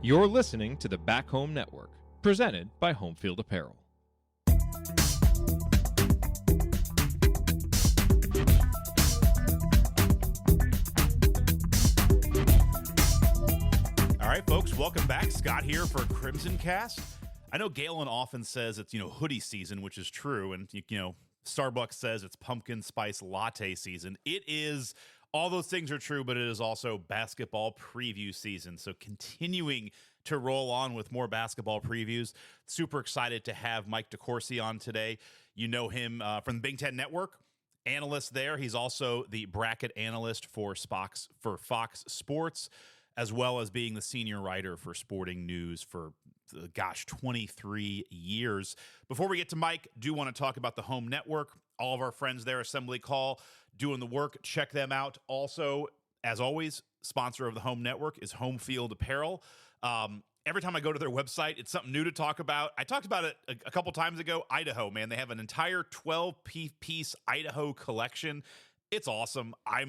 You're listening to the Back Home Network, presented by Homefield Apparel. All right, folks, welcome back. Scott here for Crimson Cast. I know Galen often says it's, hoodie season, which is true. And, Starbucks says it's pumpkin spice latte season. It is, all those things are true, but it is also basketball preview season. So continuing to roll on with more basketball previews. Super excited to have Mike DeCourcy on today. You know him from the Big Ten Network, analyst there. He's also the bracket analyst for Fox Sports, as well as being the senior writer for Sporting News for, 23 years. Before we get to Mike, do want to talk about the Home Network. All of our friends there, Assembly Call, doing the work. Check them out. Also, as always, sponsor of the Home Network is Homefield Apparel. Every time I go to their website, it's something new to talk about. I talked about it a couple times ago. Idaho, man. They have an entire 12-piece Idaho collection. It's awesome. I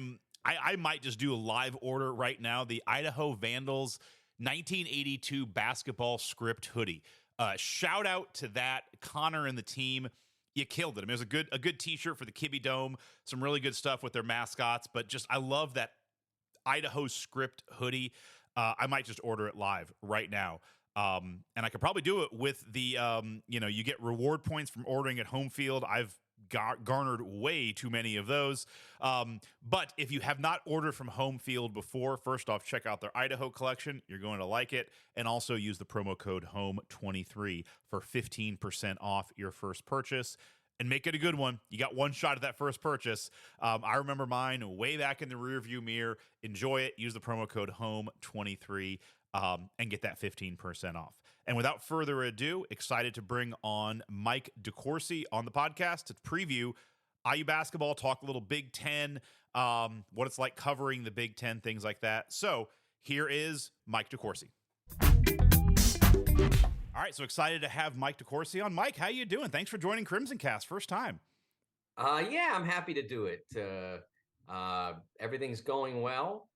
might just do a live order right now. The Idaho Vandals 1982 basketball script hoodie. Shout out to that, Connor and the team. You killed it. I mean, it was a good T-shirt for the Kibbe Dome. Some really good stuff with their mascots. But just, I love that Idaho script hoodie. I might just order it live right now. And I could probably do it with the, you get reward points from ordering at Homefield. I've garnered way too many of those. But if you have not ordered from Homefield before, first off, check out their Idaho collection. You're going to like it. And also use the promo code HOME23 for 15% off your first purchase. And make it a good one. You got one shot at that first purchase. I remember mine way back in the rearview mirror. Enjoy it. Use the promo code HOME23 and get that 15% off. And without further ado, excited to bring on Mike DeCourcy on the podcast to preview IU basketball, talk a little Big Ten, what it's like covering the Big Ten, things like that. So here is Mike DeCourcy. All right, so excited to have Mike DeCourcy on. Mike, how you doing? Thanks for joining Crimson Cast, first time. Yeah, I'm happy to do it. Everything's going well,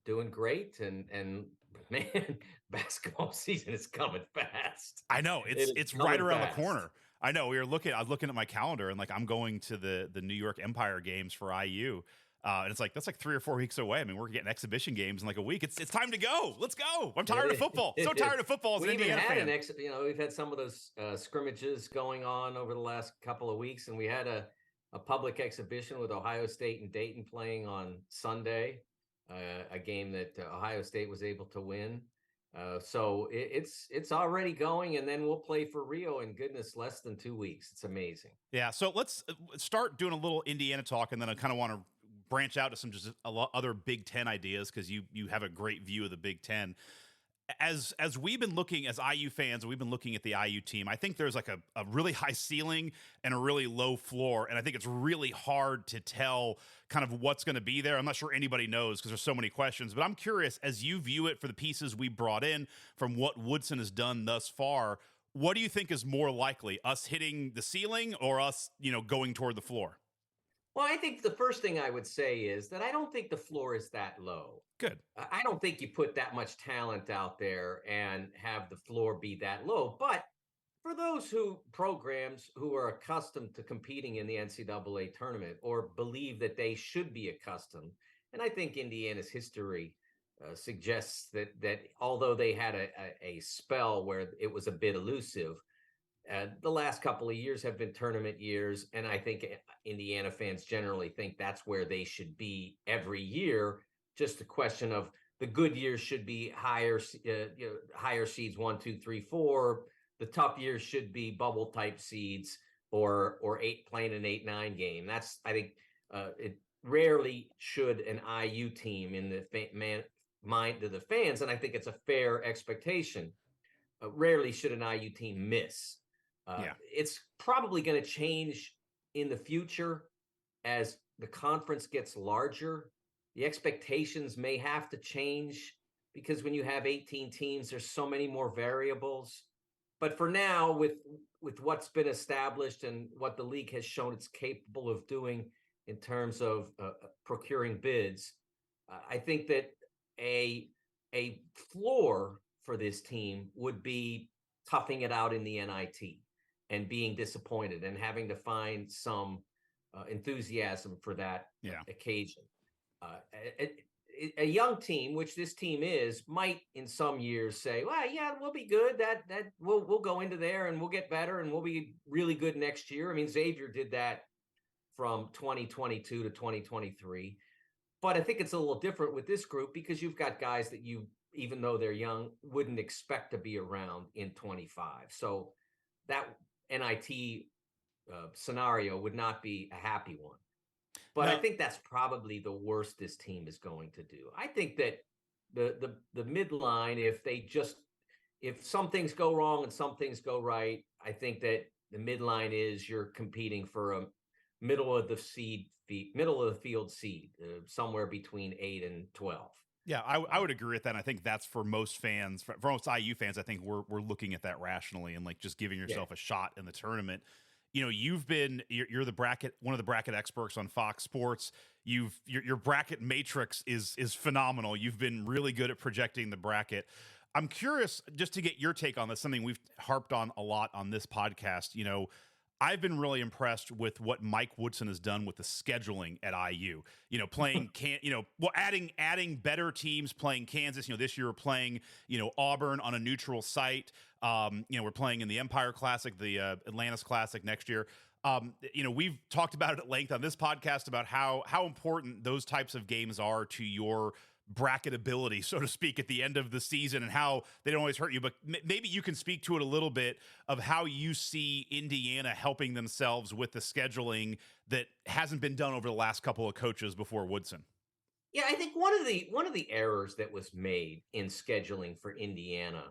doing great, and man, basketball season is coming fast. I know it's right around the corner. I know I was looking at my calendar and I'm going to the New York Empire games for IU. And it's that's 3 or 4 weeks away. I mean, we're getting exhibition games in a week. It's time to go. Let's go. I'm tired of football. So tired of football as an Indiana fan. We've had some of those scrimmages going on over the last couple of weeks, and we had a public exhibition with Ohio State and Dayton playing on Sunday, a game that Ohio State was able to win. So it's already going, and then we'll play for Rio in less than 2 weeks. It's amazing. Yeah. So let's start doing a little Indiana talk, and then I kind of want to branch out to some just other Big Ten ideas, because you have a great view of the Big Ten. As we've been looking as IU fans, we've been looking at the IU team. I think there's a really high ceiling and a really low floor, and I think it's really hard to tell kind of what's going to be there. I'm not sure anybody knows because there's so many questions, but I'm curious, as you view it for the pieces we brought in from what Woodson has done thus far, what do you think is more likely, us hitting the ceiling or us, going toward the floor? Well, I think the first thing I would say is that I don't think the floor is that low. Good. I don't think you put that much talent out there and have the floor be that low. But for those programs who are accustomed to competing in the NCAA tournament or believe that they should be accustomed, and I think Indiana's history suggests that although they had a spell where it was a bit elusive, the last couple of years have been tournament years, and I think Indiana fans generally think that's where they should be every year. Just a question of the good years should be higher seeds 1, 2, 3, 4. The tough years should be bubble type seeds or playing an 8-9 game. That's, I think, it rarely should an IU team in the mind of the fans, and I think it's a fair expectation. Rarely should an IU team miss. It's probably going to change in the future as the conference gets larger. The expectations may have to change because when you have 18 teams, there's so many more variables. But for now, with what's been established and what the league has shown it's capable of doing in terms of procuring bids, I think that a floor for this team would be toughing it out in the NIT and being disappointed and having to find some enthusiasm for that occasion. A young team, which this team is, might in some years say, well, yeah, we'll be good. That we'll go into there and we'll get better and we'll be really good next year. I mean, Xavier did that from 2022 to 2023. But I think it's a little different with this group because you've got guys that you, even though they're young, wouldn't expect to be around in 25. So that NIT scenario would not be a happy one. But I think that's probably the worst this team is going to do. I think that the midline, if some things go wrong and some things go right, I think that the midline is you're competing for a middle of the field seed, somewhere between 8 and 12. Yeah, I would agree with that. I think that's for most fans, for most IU fans. I think we're looking at that rationally and like just giving yourself a shot in the tournament. You know, you're the bracket, one of the bracket experts on Fox Sports. Your bracket matrix is phenomenal. You've been really good at projecting the bracket. I'm curious just to get your take on this, something we've harped on a lot on this podcast. You know, I've been really impressed with what Mike Woodson has done with the scheduling at IU. You know, playing adding better teams, playing Kansas. You know, this year we're playing Auburn on a neutral site. We're playing in the Empire Classic, the Atlantis Classic next year. We've talked about it at length on this podcast about how important those types of games are to your bracketability, so to speak, at the end of the season and how they don't always hurt you. But maybe you can speak to it a little bit of how you see Indiana helping themselves with the scheduling that hasn't been done over the last couple of coaches before Woodson. Yeah, I think one of the errors that was made in scheduling for Indiana,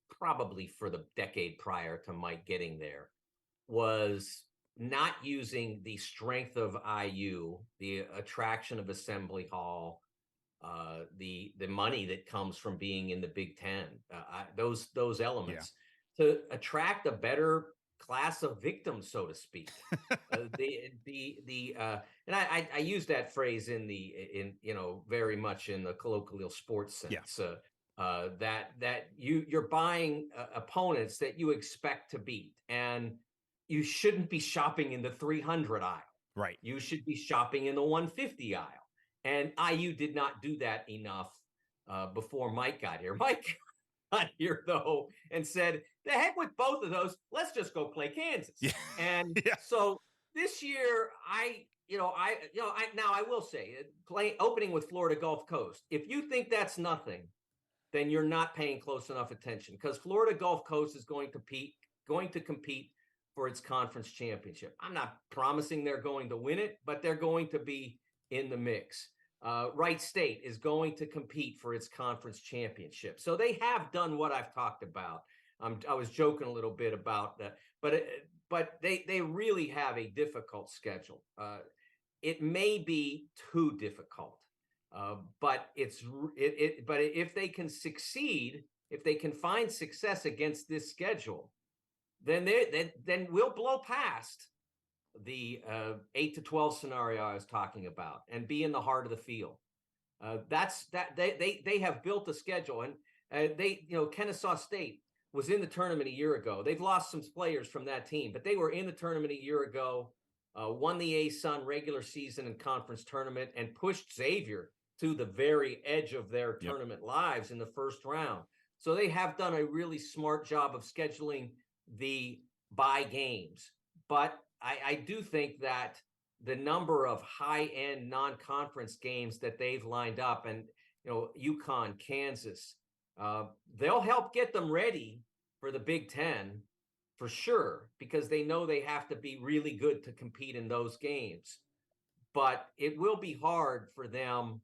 probably for the decade prior to Mike getting there, was not using the strength of IU, the attraction of Assembly Hall, the money that comes from being in the Big Ten, those elements to attract a better class of victims, so to speak. And I use that phrase in very much in the colloquial sports sense. That you're buying opponents that you expect to beat, and you shouldn't be shopping in the 300 aisle. Right. You should be shopping in the 150 aisle. And IU did not do that enough before Mike got here. Mike got here, though, and said, the heck with both of those. Let's just go play Kansas. Yeah. And so this year, I will say, opening with Florida Gulf Coast, if you think that's nothing, then you're not paying close enough attention, because Florida Gulf Coast is going to compete for its conference championship. I'm not promising they're going to win it, but they're going to be in the mix. Wright State is going to compete for its conference championship. So they have done what I've talked about. I was joking a little bit about that, but they really have a difficult schedule. It may be too difficult, but if they can succeed, if they can find success against this schedule, then we'll blow past the 8 to 12 scenario I was talking about and be in the heart of the field. They have built a schedule, and Kennesaw State was in the tournament a year ago. They've lost some players from that team, but they were in the tournament a year ago, won the ASUN regular season and conference tournament, and pushed Xavier to the very edge of their tournament lives in the first round. So they have done a really smart job of scheduling the bye games. But I do think that the number of high-end non-conference games that they've lined up, and UConn, Kansas, they'll help get them ready for the Big Ten for sure, because they know they have to be really good to compete in those games. But it will be hard for them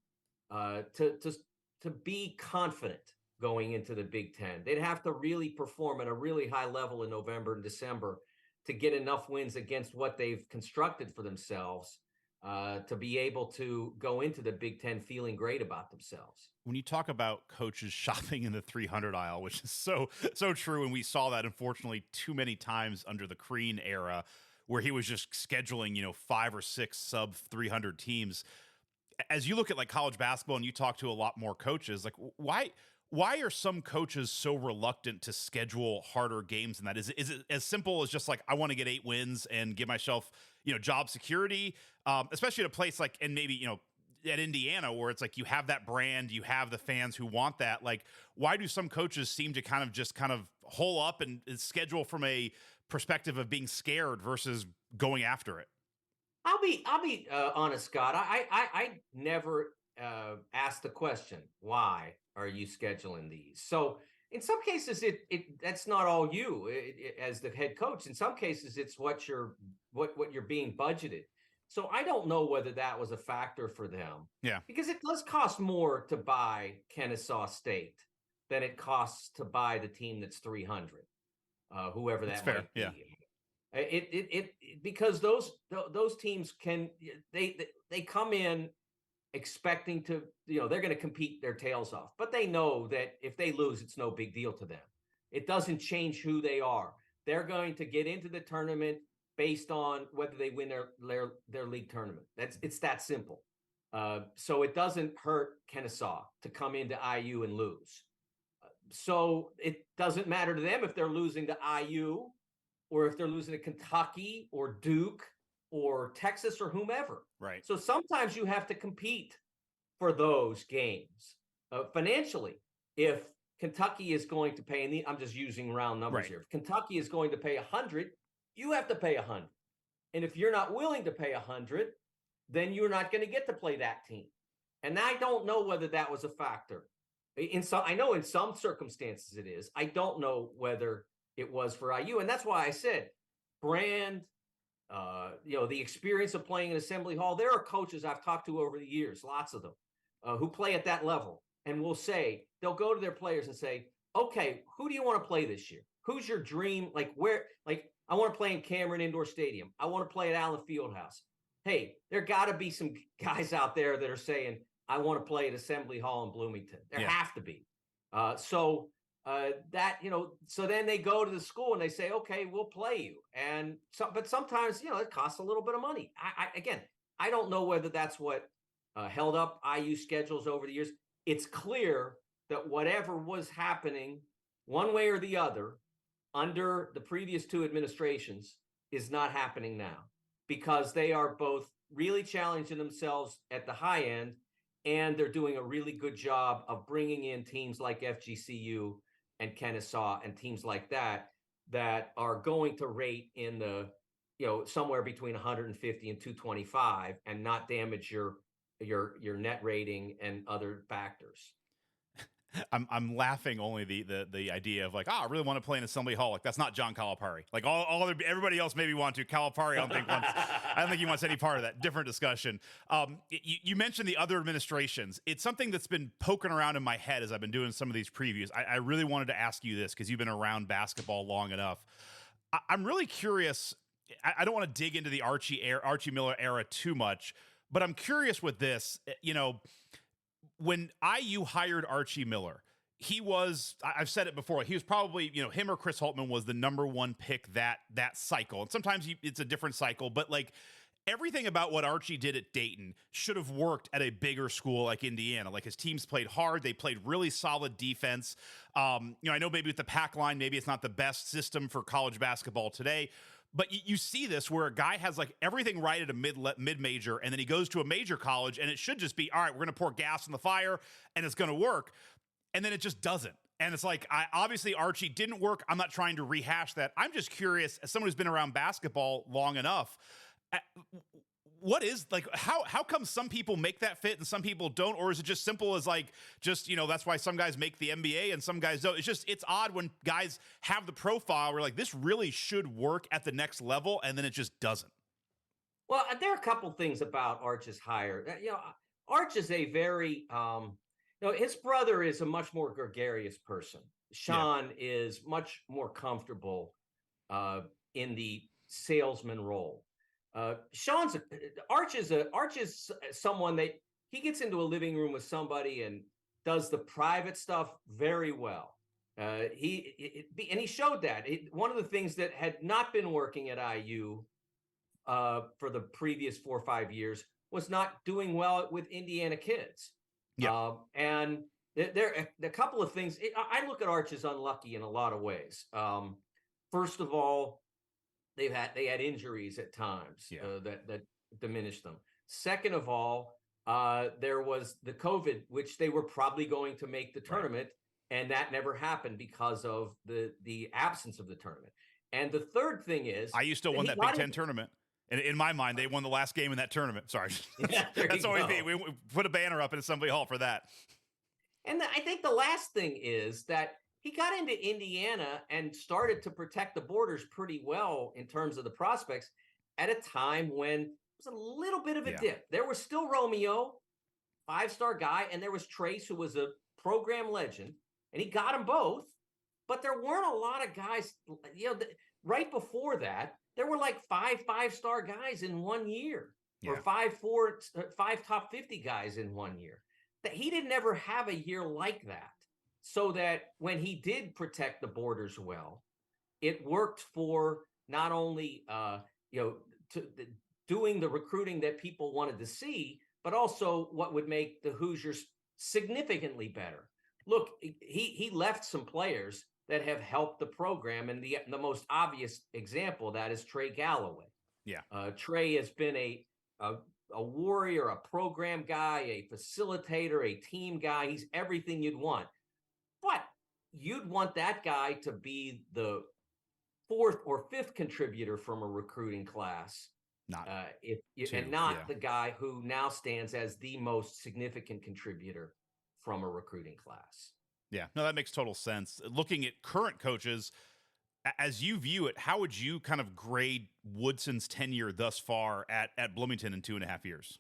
to be confident going into the Big Ten. They'd have to really perform at a really high level in November and December to get enough wins against what they've constructed for themselves to be able to go into the Big Ten feeling great about themselves. When you talk about coaches shopping in the 300 aisle, which is so true, and we saw that unfortunately too many times under the Crean era, where he was just scheduling 5 or 6 sub 300 teams. As you look at like college basketball and you talk to a lot more coaches, like why are some coaches so reluctant to schedule harder games than that? Is it as simple as just like, I want to get 8 wins and give myself, job security, especially at a place like, and maybe, at Indiana, where it's like you have that brand, you have the fans who want that. Like, why do some coaches seem to kind of hole up and schedule from a perspective of being scared versus going after it? I'll be honest, Scott. I never asked the question, why are you scheduling these? So in some cases, that's not all you as the head coach. In some cases, it's what you're being budgeted. So I don't know whether that was a factor for them. Yeah, Because it does cost more to buy Kennesaw State than it costs to buy the team that's 300, whoever that's that fair. might be. Yeah. Because those teams they come in expecting to, they're going to compete their tails off, but they know that if they lose, it's no big deal to them. It doesn't change who they are. They're going to get into the tournament based on whether they win their league tournament. It's that simple. So it doesn't hurt Kennesaw to come into IU and lose. So it doesn't matter to them if they're losing to IU or if they're losing to Kentucky or Duke or Texas or whomever. Right. So sometimes you have to compete for those games financially. If Kentucky is going to pay, and I'm just using round numbers here. If Kentucky is going to pay 100, you have to pay 100. And if you're not willing to pay 100, then you're not going to get to play that team. And I don't know whether that was a factor. I know in some circumstances it is. I don't know whether it was for IU. And that's why I said brand, the experience of playing in Assembly Hall. There are coaches I've talked to over the years, lots of them, who play at that level and will say, they'll go to their players and say, okay, who do you want to play this year? Who's your dream? I want to play in Cameron Indoor Stadium. I want to play at Allen Fieldhouse. Hey, there got to be some guys out there that are saying, I want to play at Assembly Hall in Bloomington. There have to be. So then they go to the school and they say, okay, we'll play you. But sometimes, it costs a little bit of money. I don't know whether that's what held up IU schedules over the years. It's clear that whatever was happening one way or the other under the previous 2 administrations is not happening now, because they are both really challenging themselves at the high end, and they're doing a really good job of bringing in teams like FGCU and Kennesaw and teams like that are going to rate in the, somewhere between 150 and 225 and not damage your net rating and other factors. I'm laughing only the idea of like, I really want to play in Assembly Hall. Like, that's not John Calipari. Like everybody else maybe want to. Calipari, I don't think he wants any part of that. Different discussion. You mentioned the other administrations. It's something that's been poking around in my head as I've been doing some of these previews. I really wanted to ask you this because you've been around basketball long enough. I'm really curious. I don't want to dig into the Archie Miller era too much, but I'm curious with this. When IU hired Archie Miller, he was, I've said it before, he was probably, him or Chris Holtman was the number 1 pick that cycle. And sometimes it's a different cycle, but like everything about what Archie did at Dayton should have worked at a bigger school like Indiana. Like, his teams played hard. They played really solid defense. I know maybe with the pack line, maybe it's not the best system for college basketball today. But you see this where a guy has like everything right at a mid-major, and then he goes to a major college, and it should just be, all right, we're going to pour gas on the fire, and it's going to work. And then it just doesn't. And it's like, obviously Archie didn't work. I'm not trying to rehash that. I'm just curious, as someone who's been around basketball long enough, what is like, how come some people make that fit and some people don't? Or is it just simple as like, that's why some guys make the NBA and some guys don't? It's odd when guys have the profile where like, this really should work at the next level, and then it just doesn't. Well, there are a couple things about Arch's hire. Arch is a very, his brother is a much more gregarious person. Sean is much more comfortable in the salesman role. Arch is someone that he gets into a living room with somebody and does the private stuff very well. He showed that. One of the things that had not been working at IU for the previous 4 or 5 years was not doing well with Indiana kids. Yeah. And There a couple of things. I look at Arch as unlucky in a lot of ways. First of all, they had injuries at times that diminished them. Second of all, there was the COVID, which they were probably going to make the tournament, and that never happened because of the absence of the tournament. And the third thing is, IU still won that Big Ten tournament. And in my mind, they won the last game in that tournament. Sorry. Yeah, that's always me. We put a banner up in Assembly Hall for that. And I think the last thing is that he got into Indiana and started to protect the borders pretty well in terms of the prospects at a time when it was a little bit of a dip. There was still Romeo, 5-star guy, and there was Trace, who was a program legend, and he got them both. But there weren't a lot of guys, right before that, there were like 5-star guys in 1 year, or 5 top 50 guys in 1 year. That he didn't ever have a year like that. So that when he did protect the borders well, it worked for not only doing the recruiting that people wanted to see, but also what would make the Hoosiers significantly better. Look, he left some players that have helped the program, and the most obvious example of that is Trey Galloway. Yeah, Trey has been a warrior, a program guy, a facilitator, a team guy. He's everything you'd want. But you'd want that guy to be the 4th or 5th contributor from a recruiting class, not the guy who now stands as the most significant contributor from a recruiting class. Yeah, no, that makes total sense. Looking at current coaches, as you view it, how would you kind of grade Woodson's tenure thus far at Bloomington in 2.5 years?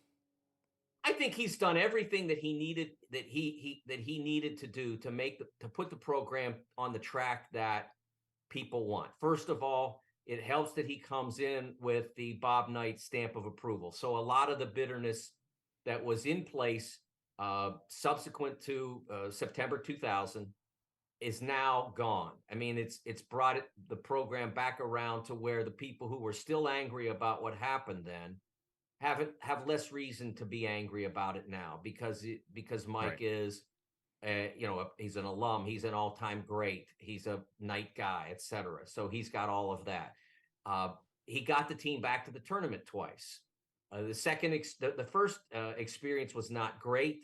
I think he's done everything that he needed to do to put the program on the track that people want. First of all, it helps that he comes in with the Bob Knight stamp of approval. So a lot of the bitterness that was in place subsequent to September 2000 is now gone. I mean, it's brought the program back around to where the people who were still angry about what happened then have less reason to be angry about it now, because Mike is, he's an alum, he's an all-time great, he's a Knight guy, etc. So he's got all of that. He got the team back to the tournament twice. The first experience was not great.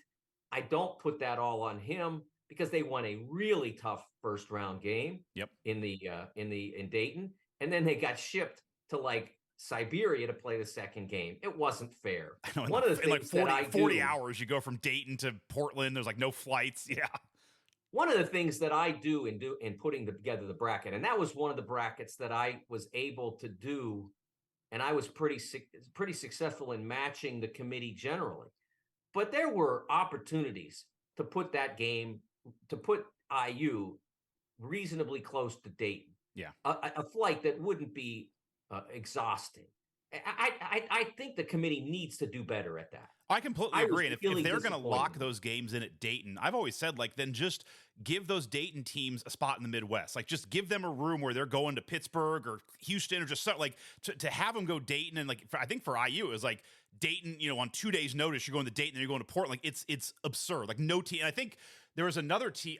I don't put that all on him, because they won a really tough first round game in Dayton, and then they got shipped to like Siberia to play the second game. It wasn't fair. One of the things in like 40 hours, you go from Dayton to Portland. There's like no flights. Yeah. One of the things that I do in putting together the bracket, and that was one of the brackets that I was able to do, and I was pretty successful in matching the committee generally. But there were opportunities to put that game, to put IU reasonably close to Dayton. Yeah. A flight that wouldn't be exhausting. I think the committee needs to do better at that. I completely agree. And if they're going to lock those games in at Dayton, I've always said, like, then just give those Dayton teams a spot in the Midwest. Like, just give them a room where they're going to Pittsburgh or Houston, or just something, like to have them go Dayton. And like, I think for IU, it was like Dayton, on 2 days notice, you're going to Dayton, then you're going to Portland. Like, it's absurd. Like, no team. And I think there was another team,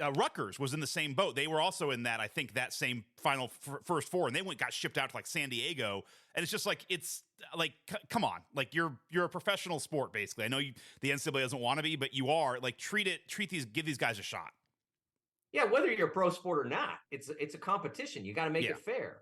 Rutgers was in the same boat. They were also in that, I think, that same final first four, and they got shipped out to like San Diego. And it's just like, it's like, come on, like you're a professional sport, basically. I know the NCAA doesn't want to be, but you are. Like, give these guys a shot. Yeah, whether you're a pro sport or not, it's a competition. You got to make it fair.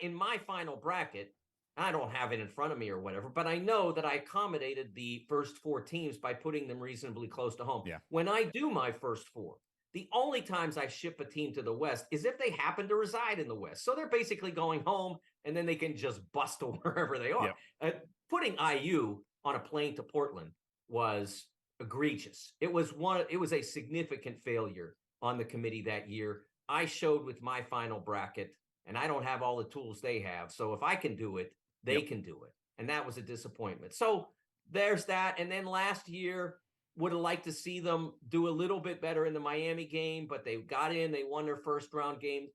In my final bracket, I don't have it in front of me or whatever, but I know that I accommodated the first 4 teams by putting them reasonably close to home. Yeah. When I do my first 4, the only times I ship a team to the West is if they happen to reside in the West. So they're basically going home, and then they can just bust to wherever they are. Yeah. Putting IU on a plane to Portland was egregious. It was a significant failure on the committee that year. I showed with my final bracket, and I don't have all the tools they have. So if I can do it, they can do it. And that was a disappointment. So there's that. And then last year, would have liked to see them do a little bit better in the Miami game, but they got in, they won their first round game.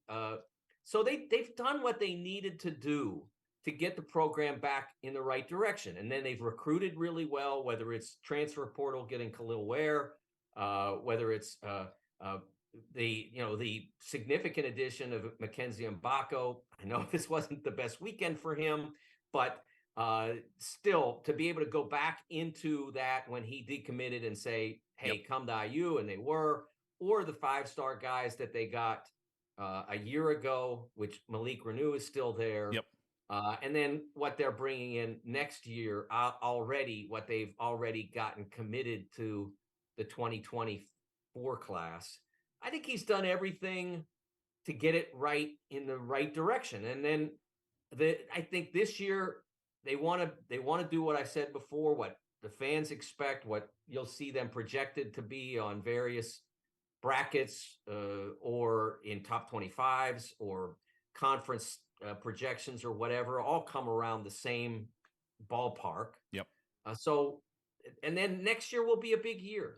So they've done what they needed to do to get the program back in the right direction. And then they've recruited really well, whether it's transfer portal getting Khalil Ware, whether it's the significant addition of Mackenzie Mbako. I know this wasn't the best weekend for him, but still to be able to go back into that when he decommitted and say, hey, come to IU, and they were, or the 5-star guys that they got a year ago, which Malik Renew is still there. Yep. And then what they're bringing in next year already, what they've already gotten committed to the 2024 class. I think he's done everything to get it right in the right direction. And then I think this year they want to do what I said before, what the fans expect, what you'll see them projected to be on various brackets or in top 25s or conference projections or whatever, all come around the same ballpark. Yep. And then next year will be a big year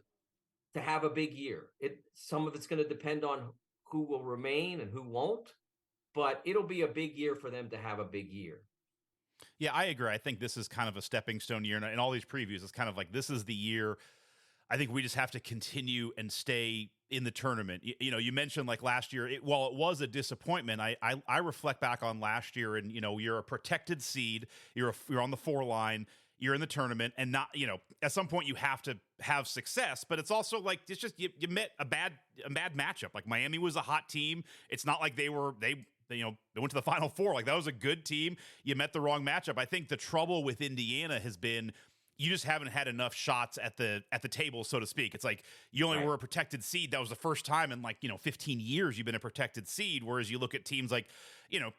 to have a big year. Some of it's going to depend on who will remain and who won't, but it'll be a big year for them to have a big year. Yeah, I agree. I think this is kind of a stepping stone year. And in all these previews, it's kind of like this is the year. I think we just have to continue and stay in the tournament. You mentioned like last year, while it was a disappointment, I reflect back on last year and, you're a protected seed. You're on the 4 line. You're in the tournament, and not, at some point you have to have success, but it's also like, it's just, you met a bad matchup. Like Miami was a hot team. It's not like they went to the Final Four. Like that was a good team. You met the wrong matchup. I think the trouble with Indiana has been, you just haven't had enough shots at the table, so to speak. It's like you only were a protected seed. That was the first time in 15 years you've been a protected seed. Whereas you look at teams like,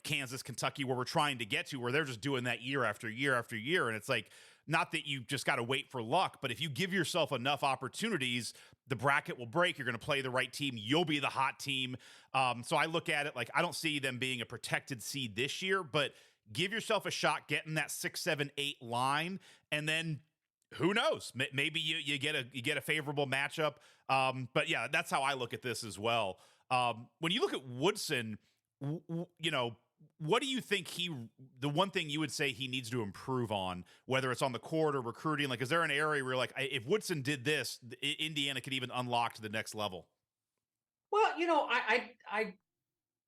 Kansas, Kentucky, where we're trying to get to, where they're just doing that year after year after year. And it's like, not that you just got to wait for luck, but if you give yourself enough opportunities, the bracket will break. You're going to play the right team. You'll be the hot team. So I look at it like, I don't see them being a protected seed this year, but give yourself a shot getting that 6, 7, 8 line, and then who knows? Maybe you get a favorable matchup. But yeah, that's how I look at this as well. When you look at Woodson, what do you think the one thing you would say he needs to improve on, whether it's on the court or recruiting? Like, is there an area where like, if Woodson did this, Indiana could even unlock to the next level? Well,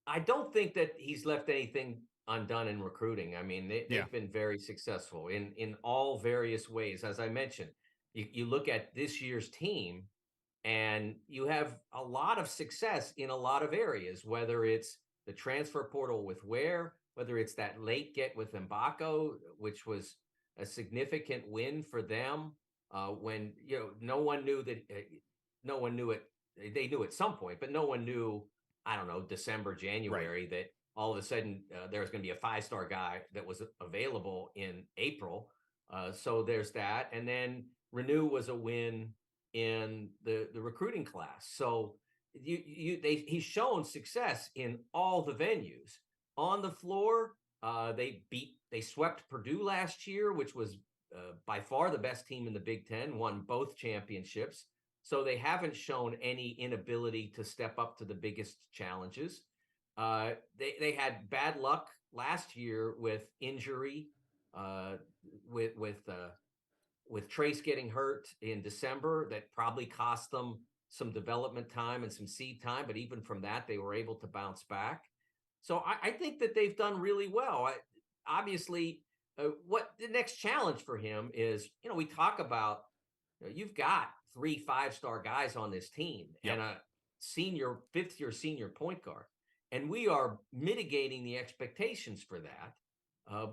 I don't think that he's left anything undone in recruiting. I mean, they've been very successful in all various ways. As I mentioned, you look at this year's team and you have a lot of success in a lot of areas, whether it's the transfer portal with Ware, whether it's that late get with Mbako, which was a significant win for them when, no one knew it. They knew at some point, but no one knew, I don't know, December, January, that all of a sudden there was going to be a 5-star guy that was available in April. So there's that. And then Renew was a win in the recruiting class. So he's shown success in all the venues. On the floor, they swept Purdue last year, which was by far the best team in the Big Ten, won both championships. So they haven't shown any inability to step up to the biggest challenges. They had bad luck last year with injury, with Trace getting hurt in December. That probably cost them some development time and some seed time, but even from that, they were able to bounce back. So I think that they've done really well. Obviously, what the next challenge for him is, we talk about, you've got 3 5-star guys on this team and a 5th-year senior point guard. And we are mitigating the expectations for that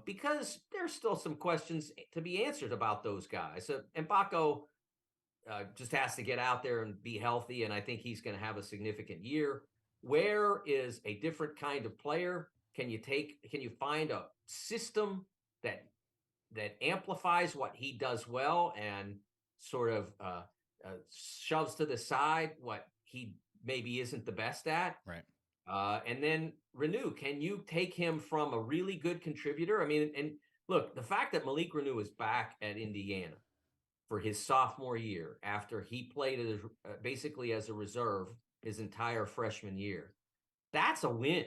because there's still some questions to be answered about those guys. Mbako just has to get out there and be healthy, and I think he's going to have a significant year. Ware is a different kind of player. Can you find a system that amplifies what he does well and sort of shoves to the side what he maybe isn't the best at? Right. And then Renew, can you take him from a really good contributor? I mean, and look, the fact that Malik Renew is back at Indiana for his sophomore year after he played basically as a reserve his entire freshman year, that's a win.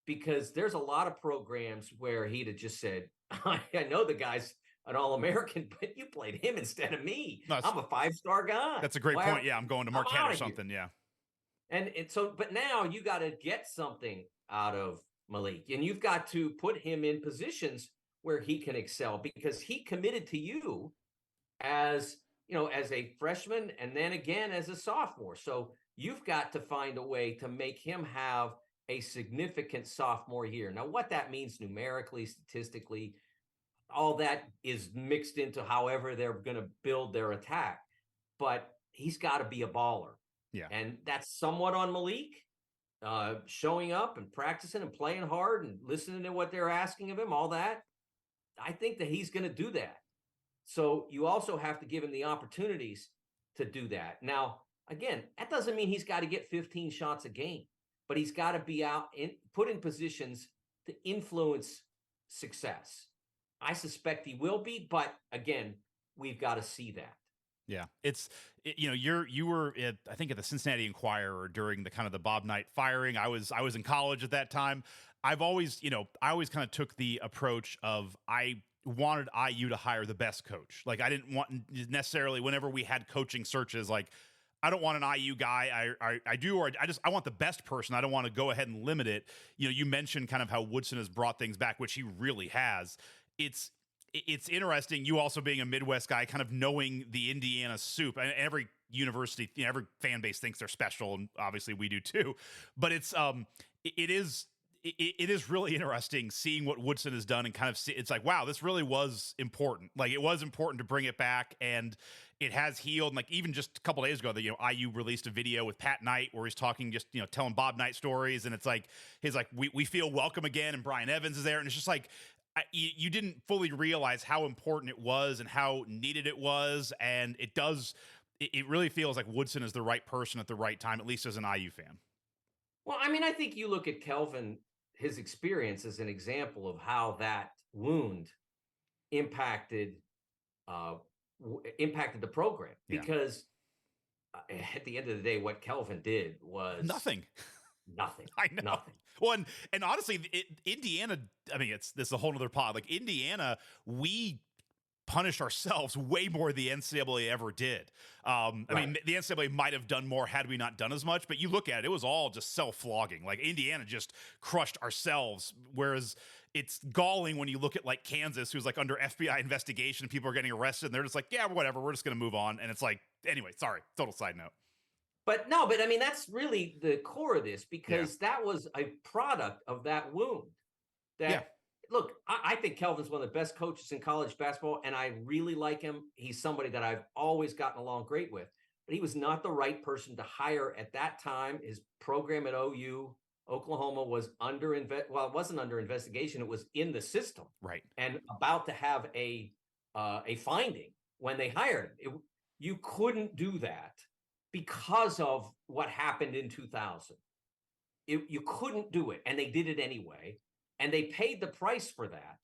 because there's a lot of programs where he'd have just said, I know the guy's an All-American, but you played him instead of me. No, I'm a 5-star guy. That's a great point. Yeah, I'm going to Marquette or something. Yeah. And so, but now you got to get something out of Malik, and you've got to put him in positions where he can excel, because he committed to you as, as a freshman and then again as a sophomore. So you've got to find a way to make him have a significant sophomore year. Now, what that means numerically, statistically, all that is mixed into however they're going to build their attack. But he's got to be a baller. Yeah. And that's somewhat on Malik, showing up and practicing and playing hard and listening to what they're asking of him, all that. I think that he's going to do that. So you also have to give him the opportunities to do that. Now, again, that doesn't mean he's got to get 15 shots a game, but he's got to be put in positions to influence success. I suspect he will be, but again, we've got to see that. Yeah, you were I think at the Cincinnati Enquirer during the kind of the Bob Knight firing. I was in college at that time. I always kind of took the approach of I wanted IU to hire the best coach. Like, I didn't want necessarily, whenever we had coaching searches, like, I don't want an IU guy. I want the best person. I don't want to go ahead and limit it. You mentioned kind of how Woodson has brought things back, which he really has. It's interesting, you also being a Midwest guy, kind of knowing the Indiana soup. And every university, every fan base thinks they're special, and obviously we do too. But it is really interesting seeing what Woodson has done, and kind of it's like, wow, this really was important. Like, it was important to bring it back, and it has healed. And like, even just a couple days ago, IU released a video with Pat Knight where he's talking, just telling Bob Knight stories, and it's like we feel welcome again, and Brian Evans is there, and it's just like, you didn't fully realize how important it was and how needed it was. And it really feels like Woodson is the right person at the right time, at least as an IU fan. Well, I mean, I think you look at Kelvin, his experience as an example of how that wound impacted the program, because at the end of the day, what Kelvin did was nothing. I know. Nothing. Well, and honestly, Indiana, I mean, this is a whole nother pod. Like, Indiana, we punished ourselves way more than the NCAA ever did. I mean, the NCAA might have done more had we not done as much, but you look at it, it was all just self-flogging. Like, Indiana just crushed ourselves, whereas it's galling when you look at, like, Kansas, who's, like, under FBI investigation, people are getting arrested, and they're just like, yeah, whatever, we're just going to move on. And it's like, anyway, sorry, total side note. But I mean, that's really the core of this, because that was a product of that wound. Look, I think Kelvin's one of the best coaches in college basketball, and I really like him. He's somebody that I've always gotten along great with, but he was not the right person to hire at that time. His program at Oklahoma was it wasn't under investigation. It was in the system, right, and about to have a finding when they hired him. You couldn't do that because of what happened in 2000. You couldn't do it, and they did it anyway. And they paid the price for that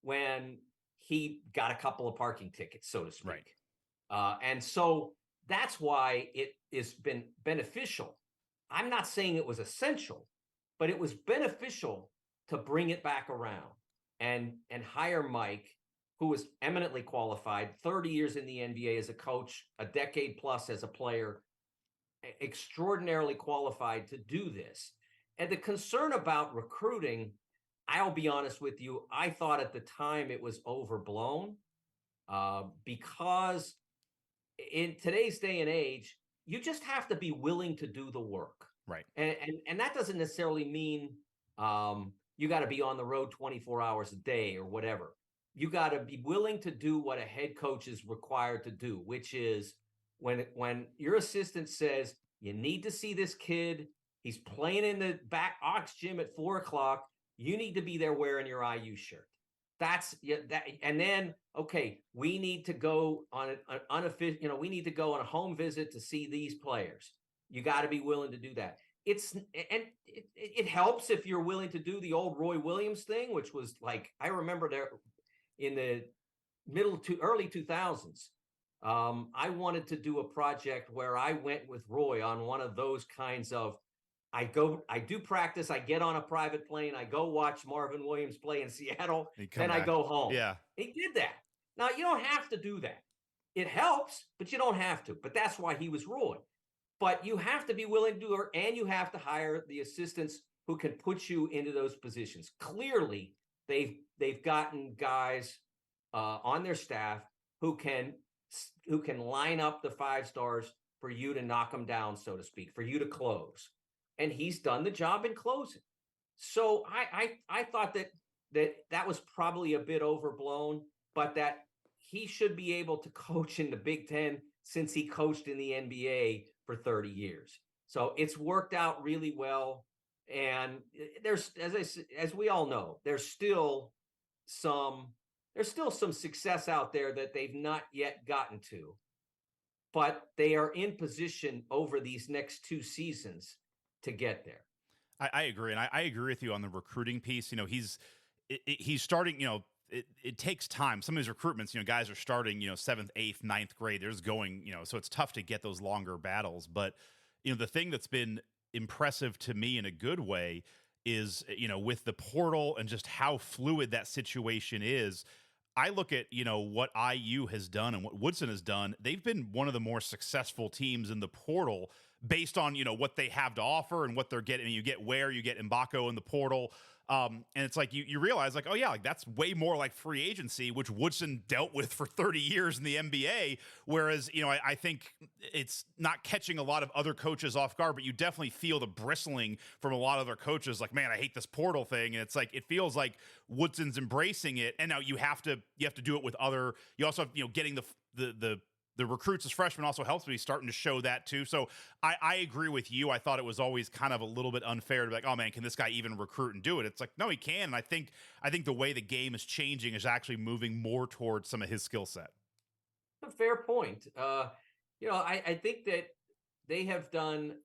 when he got a couple of parking tickets, so to speak. Right. And so that's why it has been beneficial. I'm not saying it was essential, but it was beneficial to bring it back around and hire Mike, who was eminently qualified, 30 years in the NBA as a coach, a decade plus as a player, extraordinarily qualified to do this. And the concern about recruiting, I'll be honest with you, I thought at the time it was overblown, because in today's day and age, you just have to be willing to do the work. Right. And that doesn't necessarily mean you got to be on the road 24 hours a day or whatever. You got to be willing to do what a head coach is required to do, which is when your assistant says, you need to see this kid, he's playing in the back Ox gym at 4:00, you need to be there wearing your IU shirt. And then, okay, we need to go on an unofficial, we need to go on a home visit to see these players. You got to be willing to do that. It helps if you're willing to do the old Roy Williams thing, which was like, I remember there in the early 2000s, I wanted to do a project where I went with Roy on one of those kinds of I do practice. I get on a private plane. I go watch Marvin Williams play in Seattle. Then I go home. Yeah. He did that. Now, you don't have to do that. It helps, but you don't have to. But that's why he was ruling. But you have to be willing to do it, and you have to hire the assistants who can put you into those positions. Clearly, they've gotten guys on their staff who can line up the 5 stars for you to knock them down, so to speak, for you to close. And he's done the job in closing. So I thought that was probably a bit overblown, but that he should be able to coach in the Big Ten since he coached in the NBA for 30 years. So it's worked out really well. And there's, as we all know, there's still some success out there that they've not yet gotten to, but they are in position over these next 2 seasons to get there. I agree. And I agree with you on the recruiting piece. He's starting, it takes time. Some of these recruitments, guys are starting, 7th, 8th, 9th grade. There's going, so it's tough to get those longer battles. But, the thing that's been impressive to me in a good way is, with the portal and just how fluid that situation is. I look at, what IU has done and what Woodson has done. They've been one of the more successful teams in the portal based on, what they have to offer and what they're getting. You get Mbako in the portal. And it's like you realize like, oh yeah, like that's way more like free agency, which Woodson dealt with for 30 years in the NBA. Whereas, I think it's not catching a lot of other coaches off guard, but you definitely feel the bristling from a lot of other coaches. Like, man, I hate this portal thing. And it's like, it feels like Woodson's embracing it. And now you have to do it with other, you also have, getting the recruits as freshmen also helps, but he's starting to show that too. So I agree with you. I thought it was always kind of a little bit unfair to be like, oh man, can this guy even recruit and do it? It's like, no, he can. And I think the way the game is changing is actually moving more towards some of his skill set. A fair point. I think that they have done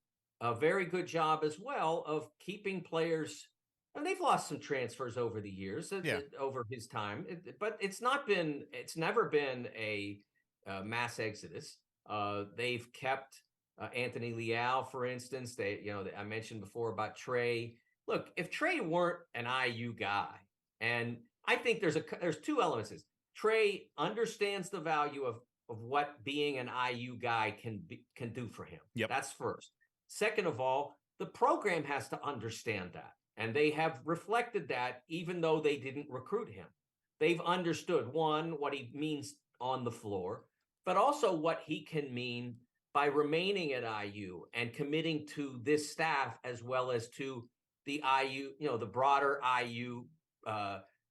a very good job as well of keeping players. And they've lost some transfers over the years, over his time, but it's never been a mass exodus. They've kept Anthony Leal, for instance. I mentioned before about Trey. Look, if Trey weren't an IU guy, and I think there's 2 elements. Trey understands the value of what being an IU guy can do for him. Yep. That's first. Second of all, the program has to understand that. And they have reflected that even though they didn't recruit him. They've understood, one, what he means on the floor, but also what he can mean by remaining at IU and committing to this staff as well as to the IU, the broader IU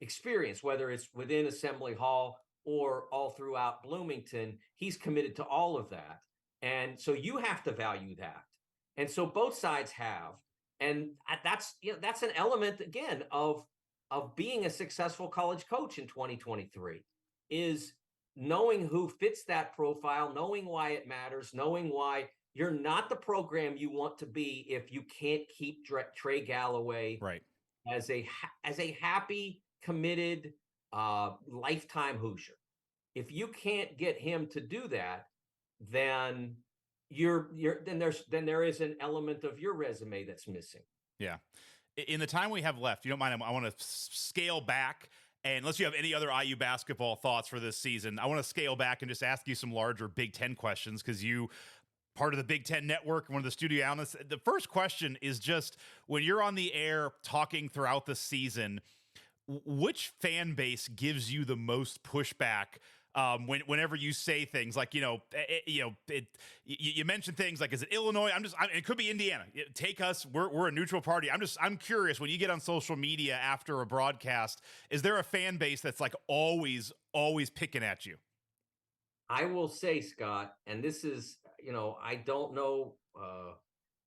experience, whether it's within Assembly Hall or all throughout Bloomington. He's committed to all of that. And so you have to value that. And so both sides have. And that's an element, again, of being a successful college coach in 2023 is knowing who fits that profile, knowing why it matters, knowing why you're not the program you want to be if you can't keep Trey Galloway right as a happy, committed, lifetime Hoosier. If you can't get him to do that, then there is an element of your resume that's missing. Yeah. In the time we have left, you don't mind, I want to scale back. And unless you have any other IU basketball thoughts for this season, I want to scale back and just ask you some larger Big Ten questions because you part of the Big Ten Network, one of the studio analysts. The first question is just when you're on the air talking throughout the season, which fan base gives you the most pushback? Whenever you say things like, you mention things like, is it Illinois? It could be Indiana. Take us. We're a neutral party. I'm curious when you get on social media after a broadcast, is there a fan base that's like always picking at you? I will say, Scott, and this is, I don't know,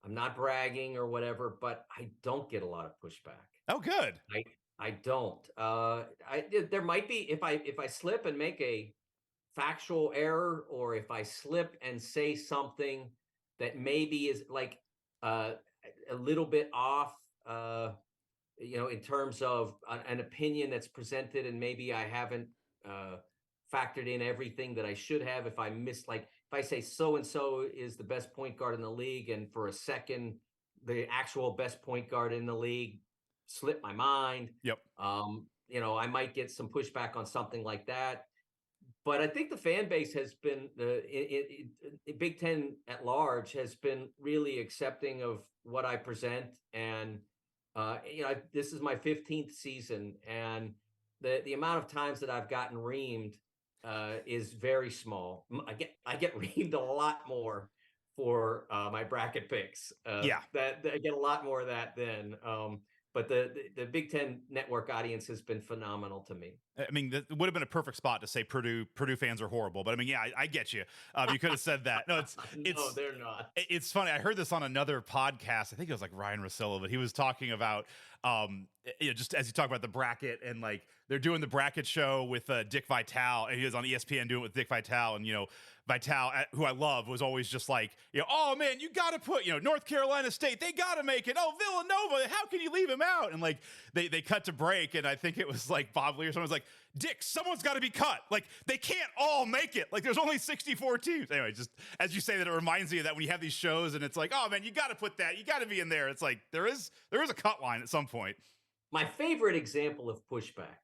I'm not bragging or whatever, but I don't get a lot of pushback. Oh, good. I don't. There might be if I slip and make a factual error, or if I slip and say something that maybe is like a little bit off, in terms of an opinion that's presented, and maybe I haven't factored in everything that I should have. If I miss, like if I say so and so is the best point guard in the league, and for a second the actual best point guard in the league slipped my mind. Yep. I might get some pushback on something like that. But I think the fan base has been, Big Ten at large has been really accepting of what I present. And, this is my 15th season, and the amount of times that I've gotten reamed is very small. I get reamed a lot more for my bracket picks. That I get a lot more of that then. But the Big Ten Network audience has been phenomenal to me. I mean, that would have been a perfect spot to say Purdue fans are horrible, but I mean, yeah, I get you. You could have said that. No, no, they're not. It's funny. I heard this on another podcast. I think it was like Ryan Russillo, but he was talking about, just as you talk about the bracket, and like they're doing the bracket show with Dick Vitale, and he was on ESPN doing it with Dick Vitale, and Vitale, who I love, was always just like, oh man, you got to put, North Carolina State, they got to make it. Oh, Villanova, how can you leave him out? And like they cut to break, and I think it was like Bob Lee or someone was like, Dick, someone's got to be cut. Like they can't all make it. Like there's only 64 teams. Anyway, just as you say that, it reminds me of that when you have these shows and it's like, oh man, you got to put that. You got to be in there. It's like there is a cut line at some point. My favorite example of pushback,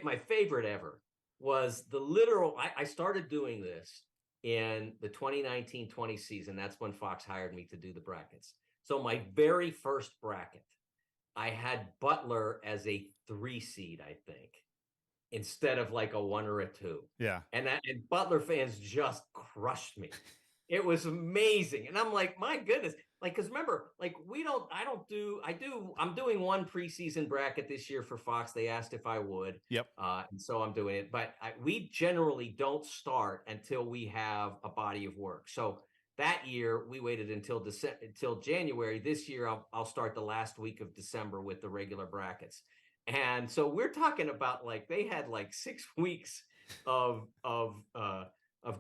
my favorite ever, was the literal. I started doing this in the 2019-20 season. That's when Fox hired me to do the brackets. So my very first bracket, I had Butler as a 3 seed, I think, instead of like a 1 or a 2. Yeah. And Butler fans just crushed me. It was amazing. And I'm like, my goodness. Like, because remember, like I'm doing one preseason bracket this year for Fox. They asked if I would. Yep. And so I'm doing it. But we generally don't start until we have a body of work. So that year we waited until January. This year I'll start the last week of December with the regular brackets. And so we're talking about like they had like 6 weeks of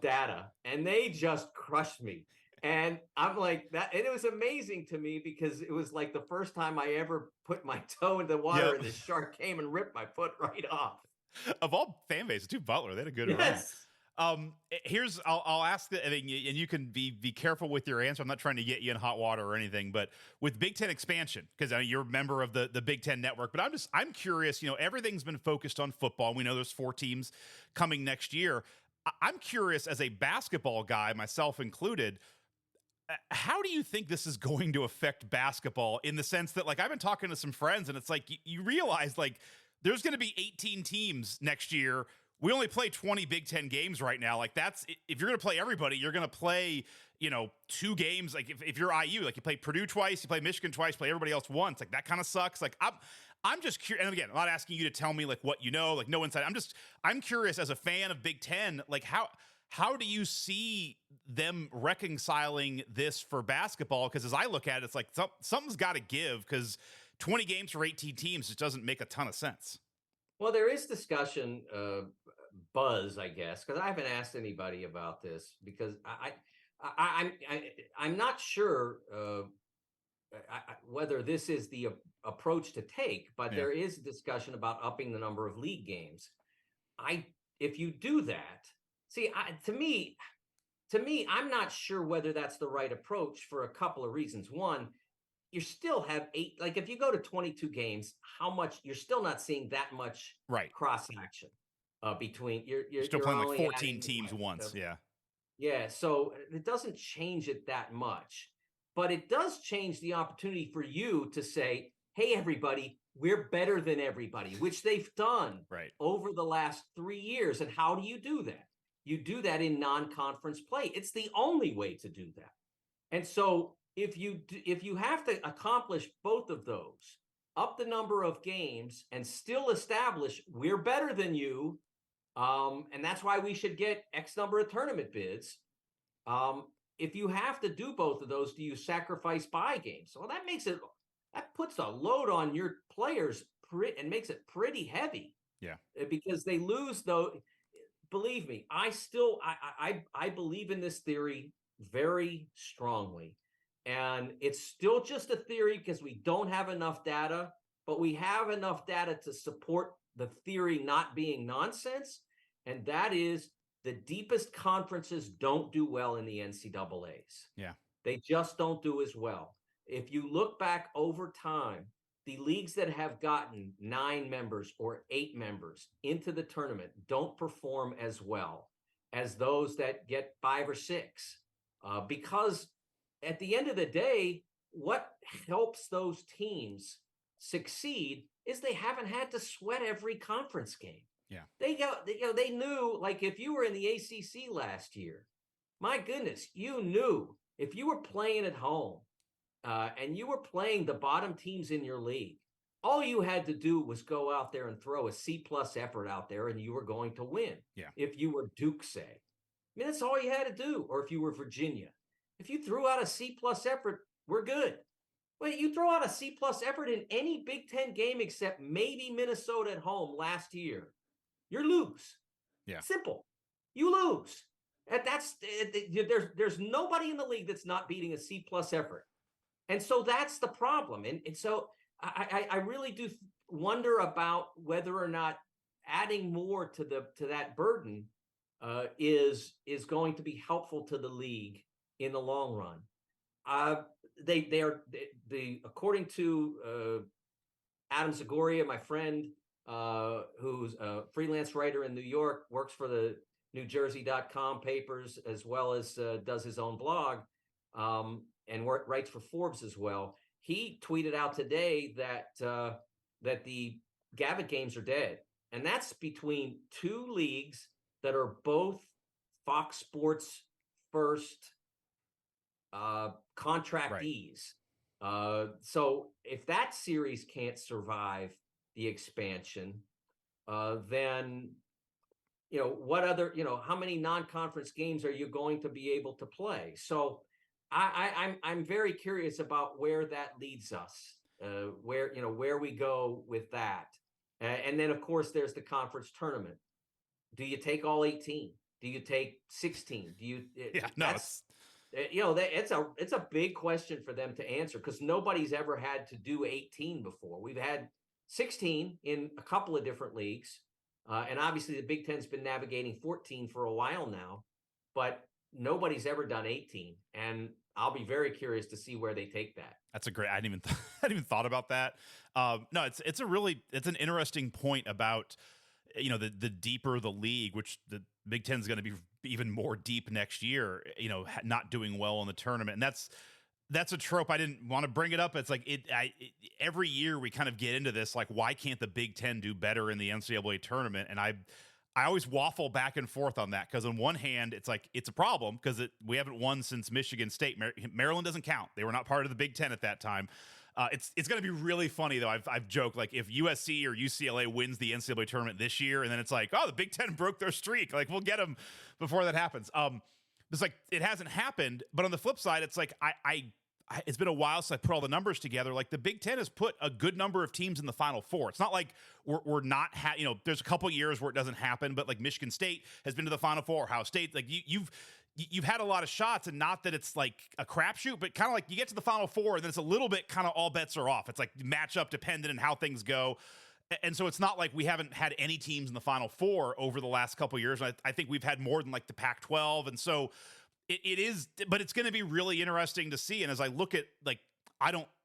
data, and they just crushed me. And I'm like that, and it was amazing to me because it was like the first time I ever put my toe in the water, and the shark came and ripped my foot right off. Of all fan bases, too, Butler, they had a good run. I'll ask that, and you can be careful with your answer. I'm not trying to get you in hot water or anything, but with Big Ten expansion, because you're a member of the Big Ten Network, but I'm curious. Everything's been focused on football. We know there's 4 teams coming next year. I'm curious, as a basketball guy, myself included, how do you think this is going to affect basketball, in the sense that, like, I've been talking to some friends, and it's like you realize, like, there's going to be 18 teams next year. We only play 20 Big Ten games right now. Like, that's, if you're going to play everybody, you're going to play, 2 games. Like, if you're IU, like, you play Purdue twice, you play Michigan twice, play everybody else once. Like, that kind of sucks. Like, I'm just curious. And again, I'm not asking you to tell me like what you know, like no insight. I'm curious as a fan of Big Ten, like how do you see them reconciling this for basketball? Because as I look at it, it's like something's got to give, because 20 games for 18 teams just doesn't make a ton of sense. Well, there is discussion, buzz, I guess, because I haven't asked anybody about this, because I'm not sure whether this is the approach to take, but there is discussion about upping the number of league games. If you do that, to me, I'm not sure whether that's the right approach for a couple of reasons. One, you still have 8, like if you go to 22 games, how much you're still not seeing that much cross action between you're still playing like 14 teams once. Yeah. So it doesn't change it that much. But it does change the opportunity for you to say, hey, everybody, we're better than everybody, which they've done over the last 3 years. And how do you do that? You do that in non-conference play. It's the only way to do that. And so if you have to accomplish both of those, up the number of games and still establish we're better than you, and that's why we should get X number of tournament bids, if you have to do both of those, do you sacrifice bye games? Well, that puts a load on your players and makes it pretty heavy. Yeah. Because they lose, though. Believe me, I believe in this theory very strongly. And it's still just a theory because we don't have enough data, but we have enough data to support the theory not being nonsense. And that is, the deepest conferences don't do well in the NCAAs. Yeah. They just don't do as well. if you look back over time, the leagues that have gotten 9 members or 8 members into the tournament don't perform as well as those that get 5 or 6. Because at the end of the day, what helps those teams succeed is they haven't had to sweat every conference game. Yeah. They knew, like, if you were in the ACC last year, my goodness, you knew if you were playing at home and you were playing the bottom teams in your league, all you had to do was go out there and throw a C-plus effort out there and you were going to win. Yeah. If you were Duke, say. I mean, that's all you had to do. Or if you were Virginia. If you threw out a C-plus effort, we're good. Well, you throw out a C-plus effort in any Big Ten game except maybe Minnesota at home last year, you lose. Yeah. Simple. You lose. And there's nobody in the league that's not beating a C-plus effort. And so that's the problem. And so I really do wonder about whether or not adding more to that burden is going to be helpful to the league in the long run. According to Adam Zagoria, my friend, who's a freelance writer in New York, works for the NewJersey.com papers as well as does his own blog, and writes for Forbes as well. He tweeted out today that the Gavitt games are dead, and that's between 2 leagues that are both Fox Sports first contractees. Right. So if that series can't survive the expansion, then what other, how many non-conference games are you going to be able to play? So I'm very curious about where that leads us, where we go with that. And then, of course, there's the conference tournament. Do you take all 18? Do you take 16? Do you? Yeah, no. It's a big question for them to answer because nobody's ever had to do 18 before. We've had 16 in a couple of different leagues. And obviously the Big Ten's been navigating 14 for a while now, but nobody's ever done 18. And I'll be very curious to see where they take that. That's a great, I hadn't even thought about that. No, it's an interesting point about, the deeper the league, which the Big Ten's going to be even more deep next year, not doing well in the tournament. And that's a trope. I didn't want to bring it up. It's like every year we kind of get into this, like, why can't the Big Ten do better in the NCAA tournament? And I always waffle back and forth on that. Cause on one hand, it's like, it's a problem because we haven't won since Michigan State. Maryland doesn't count. They were not part of the Big Ten at that time. It's going to be really funny though. I've joked, like, if USC or UCLA wins the NCAA tournament this year, and then it's like, oh, the Big Ten broke their streak. Like, we'll get them before that happens. It's like, it hasn't happened, but on the flip side, it's like, it's been a while since I put all the numbers together. Like, the Big Ten has put a good number of teams in the Final Four. It's not like we're not there's a couple years where it doesn't happen, but like Michigan State has been to the Final Four, Ohio State, like you've had a lot of shots, and not that it's like a crapshoot, but kind of like you get to the Final Four and then it's a little bit kind of all bets are off. It's like matchup dependent and how things go. And so it's not like we haven't had any teams in the Final Four over the last couple of years. I think we've had more than like the Pac-12. And so it is, but it's going to be really interesting to see. And as I look at, like,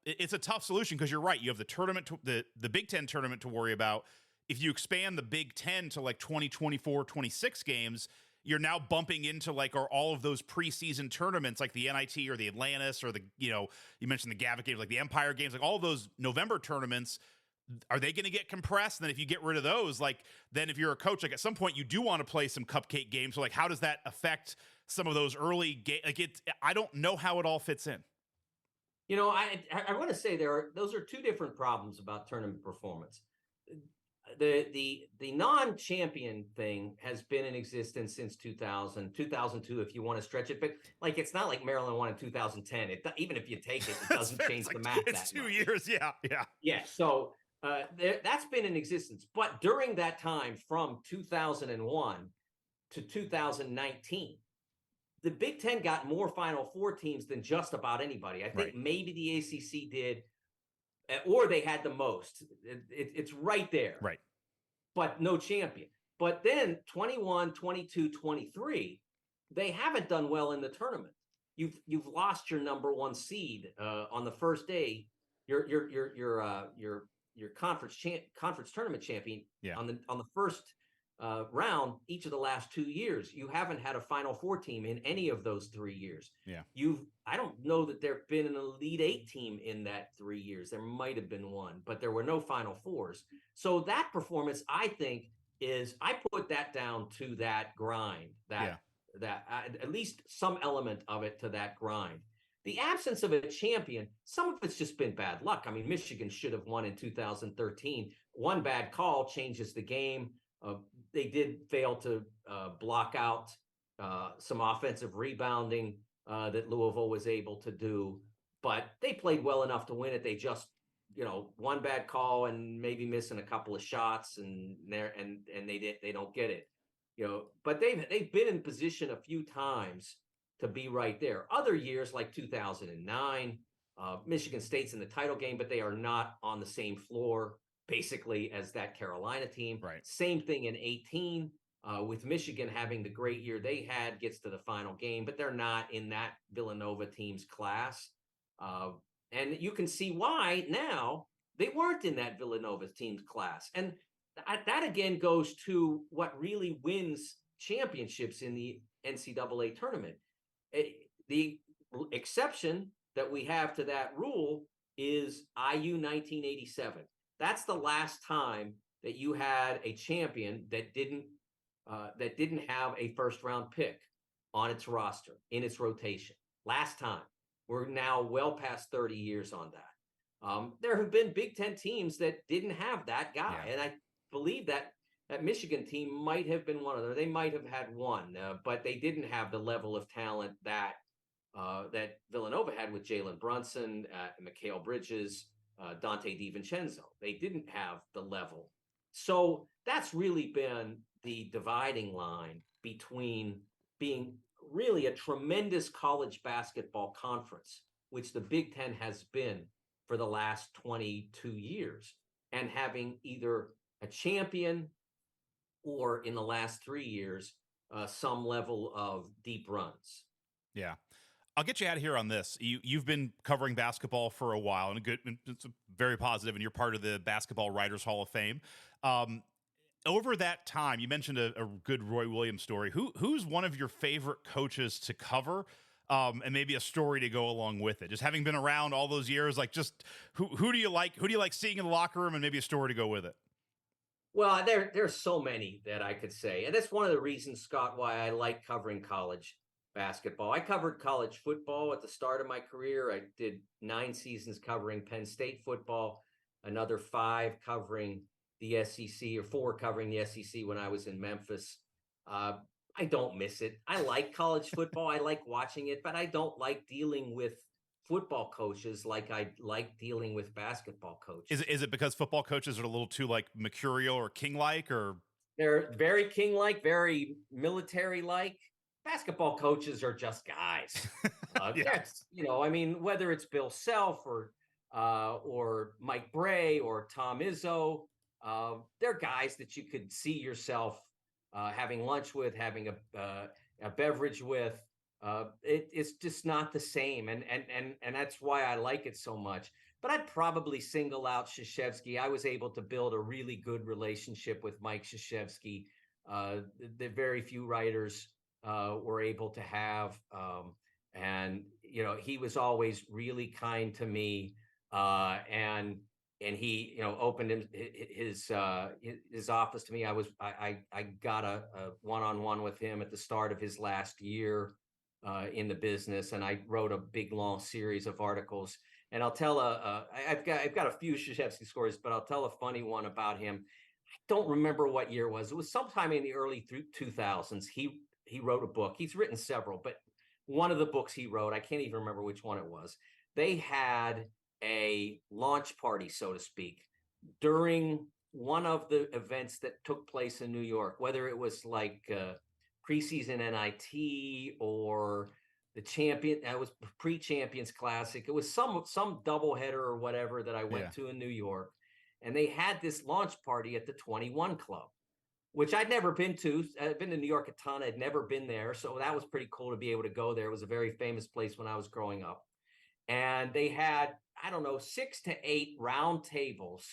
it's a tough solution because you're right. You have the tournament, the Big Ten tournament to worry about. If you expand the Big Ten to like 24, 26 games, you're now bumping into like all of those preseason tournaments, like the NIT or the Atlantis or you mentioned the Gavitt games, like the Empire games, like all of those November tournaments. Are they going to get compressed? And then if you get rid of those, like, then if you're a coach, like, at some point you do want to play some cupcake games. So like, how does that affect some of those early games? Like, I don't know how it all fits in. I want to say those are 2 different problems about tournament performance. The non-champion thing has been in existence since 2002, if you want to stretch it. But like, it's not like Maryland won in 2010. Even if you take it, it doesn't change the math. It's 2 years. Yeah. Yeah. So that's been in existence. But during that time, from 2001 to 2019, the Big Ten got more Final Four teams than just about anybody. I think maybe the ACC did, or they had the most. It's right there. Right. But no champion. But then 21, 22, 23, they haven't done well in the tournament. you've lost your number one seed on the first day. Your conference tournament champion on the first round each of the last 2 years. You haven't had a Final Four team in any of those 3 years. I don't know that there've been an Elite Eight team in that 3 years. There might have been one, but there were no Final Fours. So that performance, I think, I put that down to that grind, that at least some element of it to that grind. The absence of a champion, some of it's just been bad luck. I mean, Michigan should have won in 2013. One bad call changes the game. They did fail to block out some offensive rebounding that Louisville was able to do, but they played well enough to win it. They just, one bad call and maybe missing a couple of shots, and they don't get it. But they've been in position a few times to be right there. Other years, like 2009, Michigan State's in the title game, but they are not on the same floor basically as that Carolina team. Right. Same thing in 18 with Michigan having the great year they had, gets to the final game, but they're not in that Villanova team's class. And you can see why now they weren't in that Villanova team's class. And that again goes to what really wins championships in the NCAA tournament. The exception that we have to that rule is IU 1987. That's the last time that you had a champion that didn't have a first round pick on its roster, in its rotation. Last time. We're now well past 30 years on that. There have been Big Ten teams that didn't have that guy. And I believe that Michigan team might have been one of them. They might have had one, but they didn't have the level of talent that Villanova had with Jalen Brunson, Mikal Bridges, Dante DiVincenzo. They didn't have the level. So that's really been the dividing line between being really a tremendous college basketball conference, which the Big Ten has been for the last 22 years, and having either a champion or in the last 3 years, some level of deep runs. Yeah. I'll get you out of here on this. You've been covering basketball for a while, and it's very positive, and you're part of the Basketball Writers Hall of Fame. Over that time, you mentioned a good Roy Williams story. Who's one of your favorite coaches to cover, and maybe a story to go along with it? Just having been around all those years, like just who do you like? Who do you like seeing in the locker room, and maybe a story to go with it? Well, there's so many that I could say, and that's one of the reasons, Scott, why I like covering college basketball. I covered college football at the start of my career. I did 9 seasons covering Penn State football, another 5 covering the SEC, or 4 covering the SEC when I was in Memphis. I don't miss it. I like college football. I like watching it, but I don't like dealing with football coaches like I like dealing with basketball coaches. Is it because football coaches are a little too like mercurial or king-like, or they're very king-like, very military-like? Basketball coaches are just guys. That's, I mean, whether it's Bill Self or Mike Bray or Tom Izzo, they're guys that you could see yourself having lunch with, having a beverage with. It's just not the same, and that's why I like it so much. But I'd probably single out Krzyzewski. I was able to build a really good relationship with Mike Krzyzewski. The very few writers were able to have, and he was always really kind to me, and he opened his office to me. I got a one-on-one with him at the start of his last year in the business, and I wrote a big long series of articles. And I'll tell I've got a few Krzyzewski stories, but I'll tell a funny one about him. I don't remember what year it was. It was sometime in the early 2000s. He wrote a book. He's written several, but one of the books he wrote, I can't even remember which one it was. They had a launch party, so to speak, during one of the events that took place in New York, whether it was like preseason NIT or it was pre-Champions Classic. It was some doubleheader or whatever that I went to in New York. And they had this launch party at the 21 Club. which I'd never been to. I'd been to New York a ton. I'd never been there. So that was pretty cool to be able to go there. It was a very famous place when I was growing up. And they had, I don't know, 6 to 8 round tables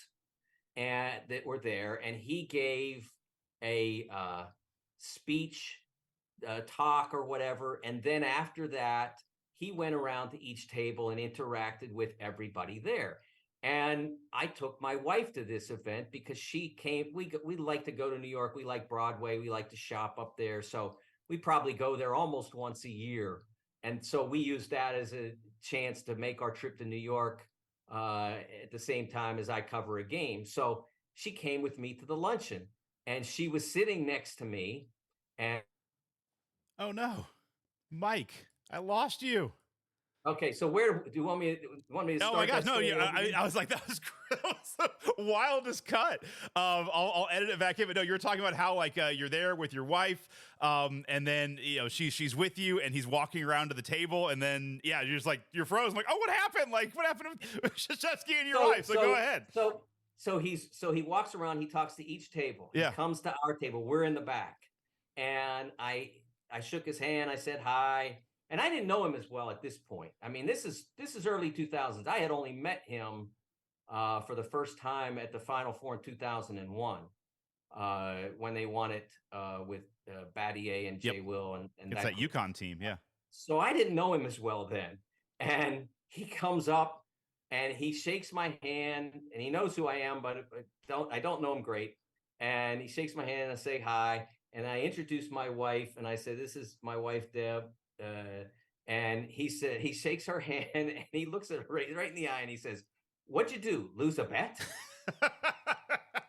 and that were there. And he gave a speech, talk or whatever. And then after that, he went around to each table and interacted with everybody there. And I took my wife to this event because she came. We like to go to New York. We like Broadway. We like to shop up there. So we probably go there almost once a year. And so we used that as a chance to make our trip to New York at the same time as I cover a game. So she came with me to the luncheon, and she was sitting next to me. And oh no, Mike, I lost you. Okay, so where do you want me to start? Oh my gosh, no! Yeah, I was like, that was the wildest cut. I'll edit it back in. But no, you're talking about how like you're there with your wife, and then she's with you, and he's walking around to the table, and then you're just like you're frozen. Like, oh, what happened? Like, what happened to Shesky and your wife? So go ahead. So he walks around. He talks to each table. Yeah. He comes to our table. We're in the back, and I shook his hand. I said hi. And I didn't know him as well at this point. I mean, this is early 2000s. I had only met him for the first time at the Final Four in 2001 when they won it with Battier and Jay Will. And it's that UConn team, yeah. So I didn't know him as well then. And he comes up and he shakes my hand, and he knows who I am, but I don't know him great. And he shakes my hand and I say hi. And I introduce my wife, and I say, this is my wife, Deb. And he said, he shakes her hand and he looks at her right in the eye and he says, "What'd you do? Lose a bet?"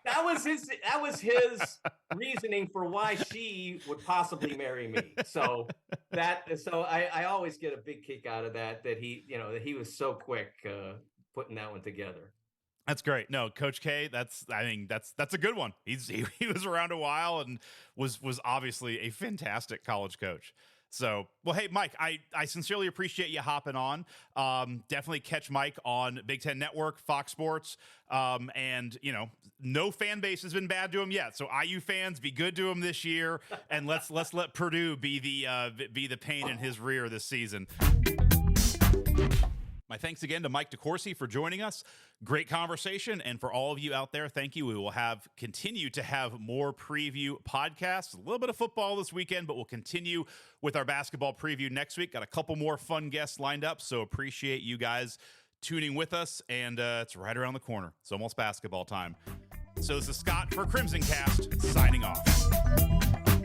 That was his reasoning for why she would possibly marry me. So I always get a big kick out of that he was so quick putting that one together. That's great. No, Coach K, that's a good one. He was around a while and was obviously a fantastic college coach. So, well, hey, Mike, I sincerely appreciate you hopping on. Definitely catch Mike on Big Ten Network, Fox Sports. And, no fan base has been bad to him yet. So IU fans, be good to him this year. And let's let Purdue be the pain in his rear this season. My thanks again to Mike DeCourcy for joining us. Great conversation. And for all of you out there, thank you. We will continue to have more preview podcasts, a little bit of football this weekend, but we'll continue with our basketball preview next week. Got a couple more fun guests lined up. So appreciate you guys tuning with us. And it's right around the corner. It's almost basketball time. So this is Scott for Crimson Cast signing off.